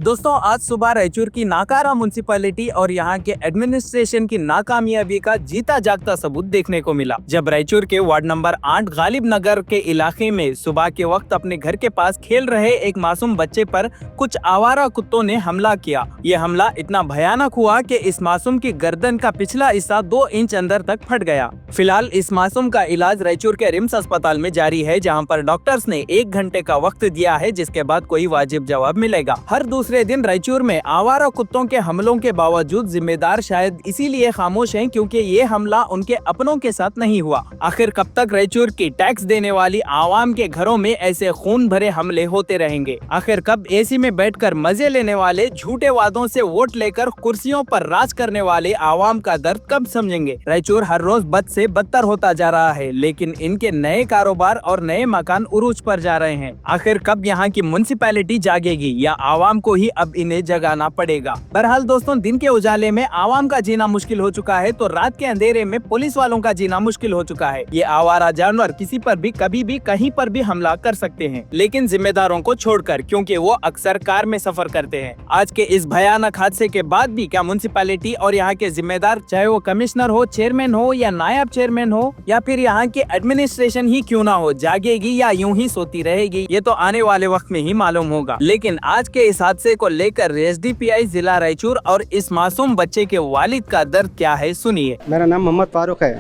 दोस्तों, आज सुबह रायचूर की नाकारा म्युनिसिपैलिटी और यहाँ के एडमिनिस्ट्रेशन की नाकामयाबी का जीता जागता सबूत देखने को मिला, जब रायचूर के वार्ड नंबर 8 गालिब नगर के इलाके में सुबह के वक्त अपने घर के पास खेल रहे एक मासूम बच्चे पर कुछ आवारा कुत्तों ने हमला किया। ये हमला इतना भयानक हुआ कि इस मासूम की गर्दन का पिछला हिस्सा 2 इंच अंदर तक फट गया। फिलहाल इस मासूम का इलाज रायचूर के रिम्स अस्पताल में जारी है, जहाँ पर डॉक्टर्स ने 1 घंटे का वक्त दिया है, जिसके बाद कोई वाजिब जवाब मिलेगा। हर दूसरे दिन रायचूर में आवारा कुत्तों के हमलों के बावजूद जिम्मेदार शायद इसीलिए खामोश हैं क्योंकि ये हमला उनके अपनों के साथ नहीं हुआ। आखिर कब तक रायचूर की टैक्स देने वाली आवाम के घरों में ऐसे खून भरे हमले होते रहेंगे? आखिर कब एसी में बैठकर मजे लेने वाले, झूठे वादों से वोट लेकर कुर्सियों पर राज करने वाले आवाम का दर्द कब समझेंगे? रायचूर हर रोज बद से बदतर होता जा रहा है, लेकिन इनके नए कारोबार और नए मकान उरूज पर जा रहे हैं। आखिर कब यहाँ की म्युनिसिपैलिटी जागेगी या आवाम को ही अब इन्हें जगाना पड़ेगा? बहरहाल दोस्तों, दिन के उजाले में आवाम का जीना मुश्किल हो चुका है तो रात के अंधेरे में पुलिस वालों का जीना मुश्किल हो चुका है। ये आवारा जानवर किसी पर भी, कभी भी, कहीं पर भी हमला कर सकते हैं, लेकिन जिम्मेदारों को छोड़कर, क्योंकि वो अक्सर कार में सफर करते हैं। आज के इस भयानक हादसे के बाद भी क्या म्युनिसिपैलिटी और यहाँ के जिम्मेदार, चाहे वो कमिश्नर हो, चेयरमैन हो या नायब चेयरमैन हो या फिर यहाँ की एडमिनिस्ट्रेशन ही क्यों ना हो, जागेगी या यूं ही सोती रहेगी? ये तो आने वाले वक्त में ही मालूम होगा। लेकिन आज के इस हादसे को लेकर एसडीपीआई जिला रायचूर और इस मासूम बच्चे के वालिद का दर्द क्या है, सुनिए। मेरा नाम मोहम्मद फारूक है,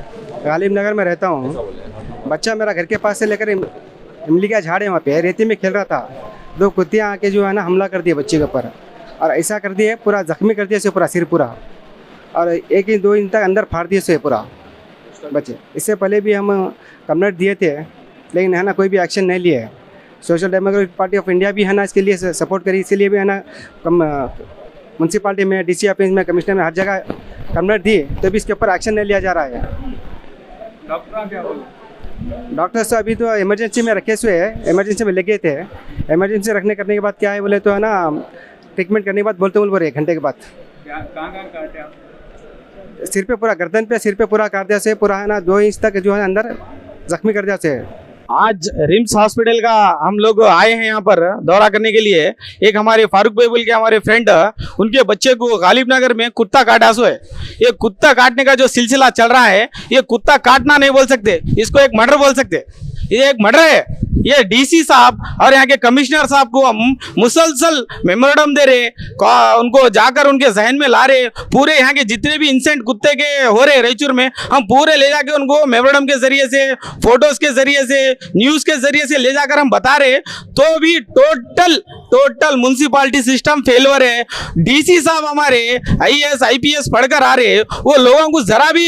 गालिब नगर में रहता हूँ। बच्चा मेरा घर के पास से लेकर इमली का झाड़ है, वहाँ पे रेती में खेल रहा था। 2 कुत्तियाँ आके जो है ना हमला कर दिए बच्चे के ऊपर, और ऐसा कर दिए पूरा जख्मी कर दिया से पूरा सिर पूरा, और 1 इंच 2 इंच तक अंदर फाड़ दिए से पूरा बच्चे। इससे पहले भी हम कंप्लेंट दिए थे, लेकिन है ना कोई भी एक्शन नहीं लिए। Social democratic party of India भी है ना इसके लिए सपोर्ट करी, इसीलिए भी है ना म्यूनसिपाल्टी में, डीसी ऑफिस में, कमिश्नर में, हर जगह कंप्लेंट दी, तो भी इसके ऊपर एक्शन नहीं लिया जा रहा है। डॉक्टर क्या बोले? डॉक्टर से अभी तो इमरजेंसी में रखे हुए हैं, इमरजेंसी में लगे थे। इमरजेंसी रखने करने के बाद क्या है बोले तो है ना, ट्रीटमेंट करने के बाद बोले 1 घंटे के बाद कहाँ काटे आप? सिर पे पूरा, गर्दन पे, सिर पे पूरा काट दिया से, पूरा है ना 2 इंच तक जो है अंदर जख्मी कर दिया से। आज रिम्स हॉस्पिटल का हम लोग आए हैं यहाँ पर दौरा करने के लिए। एक हमारे फारूक भाई बोल के हमारे फ्रेंड, उनके बच्चे को गालिब नगर में कुत्ता काटा सो है। ये कुत्ता काटने का जो सिलसिला चल रहा है, ये कुत्ता काटना नहीं बोल सकते, इसको एक मर्डर बोल सकते। ये एक मर्डर है। ये डीसी साहब और यहाँ के कमिश्नर साहब को हम मुसलसल मेमोरेंडम दे रहे, उनको जाकर उनके जहन में ला रहे। पूरे यहाँ के जितने भी इंसिडेंट कुत्ते के हो रहे रायचूर में, हम पूरे ले जाके उनको मेमोरेंडम के जरिए से, फोटोज के जरिए से, न्यूज के जरिए से ले जाकर हम बता रहे, तो भी टोटल म्युनिसिपालिटी सिस्टम फेलवर है। डीसी साहब हमारे आईएएस आईपीएस पढ़कर आ रहे, वो लोगों को जरा भी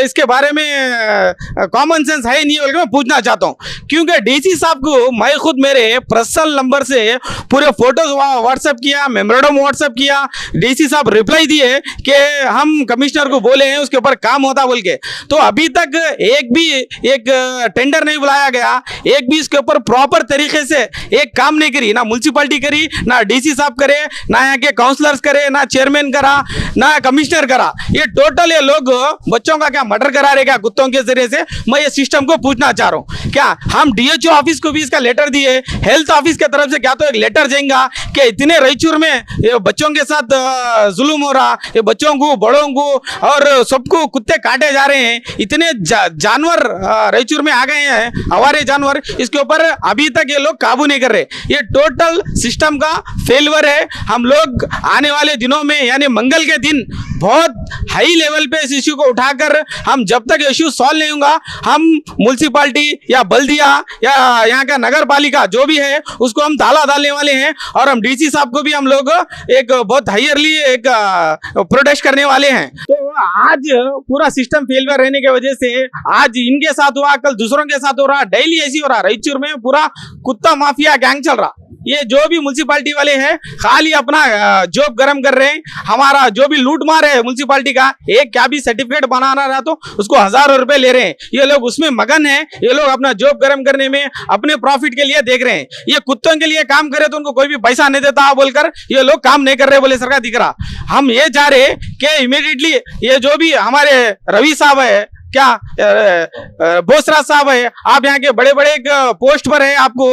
इसके बारे में कॉमन सेंस है नहीं बोलकर मैं पूछना चाहता हूँ। क्योंकि डीसी साहब को मैं खुद मेरे पर्सनल नंबर से पूरे फोटोज व्हाट्सएप किया, मेमोरेंडम व्हाट्सएप किया, डीसी साहब रिप्लाई दिए कि हम कमिश्नर को बोले हैं उसके ऊपर काम होता बोल के। तो अभी तक एक टेंडर नहीं बुलाया गया, एक भी इसके ऊपर प्रॉपर तरीके से एक काम नहीं करी, ना म्युनिसिपालिटी करी, ना डीसी साहब करे, ना यहाँ के काउंसलर्स करे, ना चेयरमैन करा, ना कमिश्नर करा। ये टोटल ये लोग बच्चों का क्या मर्डर करा रहे क्या कुत्तों के जरिए से? मैं ये सिस्टम को पूछना चाह रहा हूँ। क्या हम डीएचओ ऑफिस को भी इसका लेटर दिए, हेल्थ ऑफिस की तरफ से क्या तो एक लेटर जाएगा कि इतने रायचूर में ये बच्चों के साथ जुल्म हो रहा, ये बच्चों को, बड़ों को और सबको कुत्ते काटे जा रहे हैं, इतने जानवर रायचूर में आ गए हैं, हमारे जानवर, इसके ऊपर अभी तक ये लोग काबू नहीं कर रहे। ये टोटल सिस्टम का फेलवर है। हम लोग आने वाले दिनों में यानी मंगल के दिन बहुत हाई लेवल पे इस इश्यू को उठाकर, हम जब तक इश्यू सॉल्व नहीं होगा, हम म्युनिसिपालिटी या बल्दिया या यहाँ का नगर पालिका जो भी है उसको हम ताला डालने वाले हैं, और हम डीसी साहब को भी हम लोग एक बहुत हायरली एक प्रोटेस्ट करने वाले हैं। तो आज पूरा सिस्टम फेलवर रहने की वजह से आज इनके साथ हुआ, कल दूसरों के साथ हो रहा, डेली ऐसी हो रहा। रायचूर में पूरा कुत्ता माफिया गैंग चल रहा। ये जो भी म्युनिसिपालिटी वाले हैं खाली अपना जॉब गरम कर रहे हैं। हमारा जो भी लूट मार है म्युनिसिपालिटी का, एक क्या भी सर्टिफिकेट बनाना रहा तो उसको 1000 रुपए ले रहे हैं। ये लोग उसमें मगन है, ये लोग अपना जॉब गरम करने में अपने प्रॉफिट के लिए देख रहे हैं। ये कुत्तों के लिए काम करे तो उनको कोई भी पैसा नहीं देता बोलकर ये लोग काम नहीं कर रहे बोले सरकार दिख रहा। हम ये चाह रहे कि इमीडिएटली ये जो भी हमारे रवि साहब है, क्या बोसराज साहब है, आप यहाँ के बड़े बड़े एक पोस्ट पर है, आपको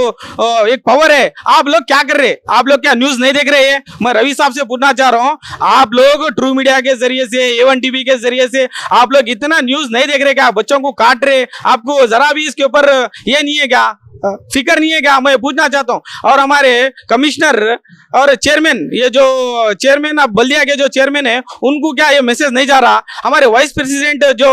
एक पावर है, आप लोग क्या कर रहे हैं? आप लोग क्या न्यूज नहीं देख रहे हैं? मैं रवि साहब से पूछना चाह रहा हूँ, आप लोग ट्रू मीडिया के जरिए से, A1 टीवी के जरिए से आप लोग इतना न्यूज नहीं देख रहे क्या? बच्चों को काट रहे, आपको जरा भी इसके ऊपर ये नहीं है क्या, फिक्र नहीं है क्या? मैं पूछना चाहता हूं। और हमारे कमिश्नर और चेयरमैन, ये जो चेयरमैन अब बल्दिया के जो चेयरमैन है, उनको क्या ये मैसेज नहीं जा रहा? हमारे वाइस प्रेसिडेंट जो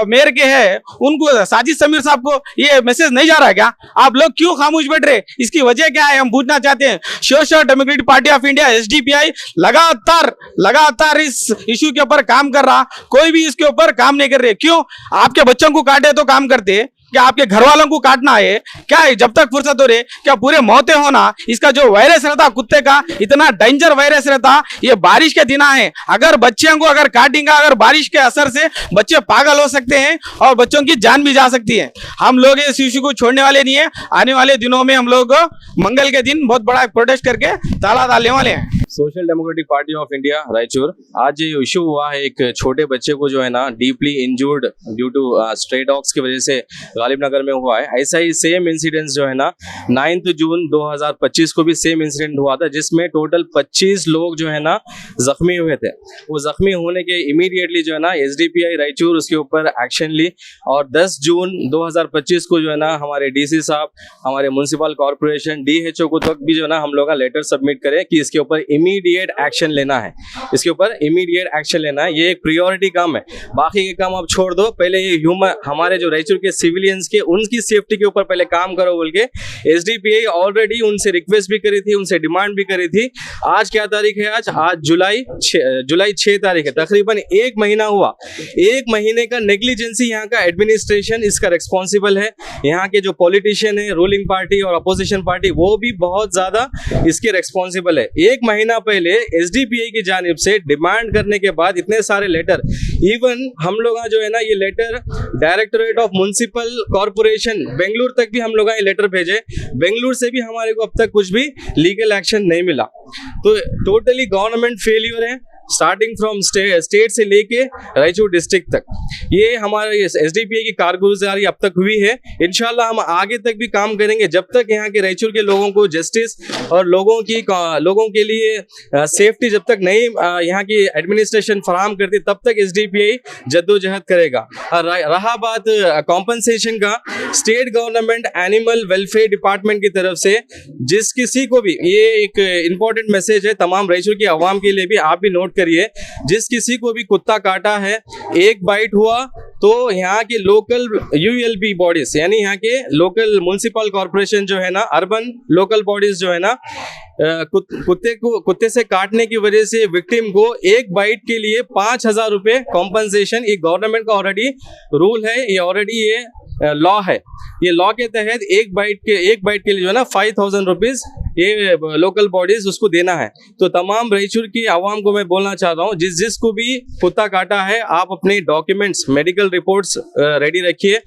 मेयर के हैं, उनको साजिद समीर साहब को ये मैसेज नहीं जा रहा है क्या? आप लोग क्यों खामोश बैठ रहे? इसकी वजह क्या है, हम पूछना चाहते हैं। Social democratic party of India SDPI लगातार इस इशू के ऊपर काम कर रहा, कोई भी इसके ऊपर काम नहीं कर रहे। क्यों? आपके बच्चों को काटे तो काम करते, क्या आपके घर वालों को काटना है क्या है? जब तक फुर्सत हो रही, क्या पूरे मौतें होना? इसका जो वायरस रहता कुत्ते का, इतना डेंजर वायरस रहता, ये बारिश के दिन है, अगर बच्चों को अगर काटेंगे, अगर बारिश के असर से बच्चे पागल हो सकते हैं और बच्चों की जान भी जा सकती है। हम लोग इस इशू को छोड़ने वाले नहीं है। आने वाले दिनों में हम लोग मंगल के दिन बहुत बड़ा प्रोटेस्ट करके ताला डालने वाले हैं। Social democratic party of India Raichur, आज ये इशू हुआ है एक छोटे बच्चे को जो है ना deeply injured due to stray dogs की वजह से गालिब नगर में हुआ है। ऐसा ही सेम इंसिडेंट जो है ना 9 जून 2025 को भी सेम इंसिडेंट हुआ था, जिसमें टोटल 25 लोग जो है ना जख्मी हुए थे। वो जख्मी होने के इमीडिएटली जो है ना SDPI रायचूर उसके ऊपर एक्शन ली, और 10 जून 2025 को जो है ना हमारे DC साहब, हमारे म्युनिसिपल कॉर्पोरेशन DHO को तक भी जो है ना हम लोग का लेटर सबमिट करें कि इसके ऊपर इमीडिएट एक्शन लेना है, इसके ऊपर इमीडिएट एक्शन लेना है। ये एक प्रायोरिटी काम है, बाकी के काम आप छोड़ दो, पहले ये ह्यूमन हमारे जो रायचूर के सिविलियंस के उनकी सेफ्टी के ऊपर पहले काम करो बोल के SDPI ऑलरेडी उनसे रिक्वेस्ट भी करी थी, उनसे डिमांड भी करी थी। आज क्या तारीख है? आज जुलाई 6 तारीख है। तकरीबन 1 महीना हुआ। 1 महीने का नेग्लिजेंसी यहाँ का एडमिनिस्ट्रेशन इसका रिस्पॉन्सिबल है। यहाँ के जो पॉलिटिशियन है, रूलिंग पार्टी और अपोजिशन पार्टी, वो भी बहुत ज्यादा इसके रिस्पॉन्सिबल है। 1 महीना पहले SDPI की जानिब से डिमांड करने के बाद इतने सारे लेटर, इवन हम लोग जो है ना ये letter directorate of municipal corporation Bengaluru तक भी हम लोग ये लेटर भेजे, बेंगलुरु से भी हमारे को अब तक कुछ भी लीगल एक्शन नहीं मिला। तो टोटली गवर्नमेंट फेलियर है, स्टार्टिंग फ्रॉम स्टेट से लेके रायचूर डिस्ट्रिक्ट तक। ये हमारे SDPI की कारगुजारी अब तक हुई है। इंशाल्लाह हम आगे तक भी काम करेंगे जब तक यहाँ के रायचूर के लोगों को जस्टिस और लोगों के लिए सेफ्टी जब तक नहीं यहाँ की एडमिनिस्ट्रेशन फराहम करती, तब तक SDPI जद्दोजहद करेगा। और रहा बात कॉम्पनसेशन का, state government animal welfare department की तरफ से जिस किसी को भी, ये एक इम्पोर्टेंट मैसेज है तमाम रायचूर की आवाम के लिए भी, आप भी नोट करिए, जिस किसी को भी कुत्ता काटा है, एक बाइट हुआ, तो यहाँ के लोकल ULB बॉडीज, यानी यहाँ के लोकल म्युनिसिपल कॉर्पोरेशन जो है ना, अर्बन लोकल बॉडीज जो है ना, कुत्ते से काटने की वजह से विक्टिम को एक बाइट के लिए 5,000 रुपए कॉम्पनसेशन, ये गवर्नमेंट का ऑलरेडी रूल है, ये ऑलरेडी ये लॉ है। ये लॉ के तहत एक बाइट के लिए जो है ना 5,000 रुपीज ये लोकल बॉडीज उसको देना है। तो तमाम रायचूर की आवाम को मैं बोलना चाहता हूँ, जिसको भी कुत्ता काटा है, आप अपने डॉक्यूमेंट्स, मेडिकल रिपोर्ट्स रेडी रखिए,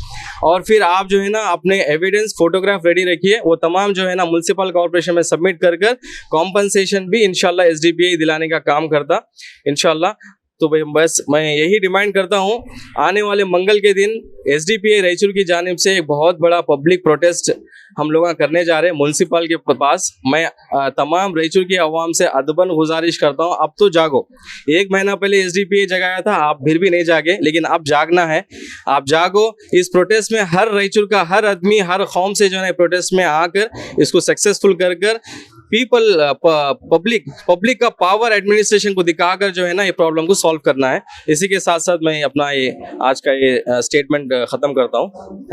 और फिर आप जो है ना अपने एविडेंस, फोटोग्राफ रेडी रखिए। वो तमाम जो है ना म्युनिसिपल कॉर्पोरेशन में सबमिट कर कॉम्पनसेशन भी इंशाल्लाह SDPI दिलाने का काम करता इंशाल्लाह। तो भाई बस मैं यही डिमांड करता हूँ, आने वाले मंगल के दिन SDPI रायचूर की जानिब से एक बहुत बड़ा पब्लिक प्रोटेस्ट हम लोग करने जा रहे हैं म्युनिसिपल के पास। मैं तमाम रायचूर की आवाम से अदबन गुजारिश करता हूँ, अब तो जागो। 1 महीना पहले SDPI जगाया था, आप फिर भी नहीं जागे, लेकिन अब जागना है, आप जागो। इस प्रोटेस्ट में हर रायचूर का हर आदमी, हर कौम से जो है प्रोटेस्ट में आकर इसको सक्सेसफुल कर पब्लिक का पावर एडमिनिस्ट्रेशन को दिखाकर जो है ना ये प्रॉब्लम को सॉल्व करना है। इसी के साथ साथ मैं अपना ये आज का ये स्टेटमेंट खत्म करता हूँ।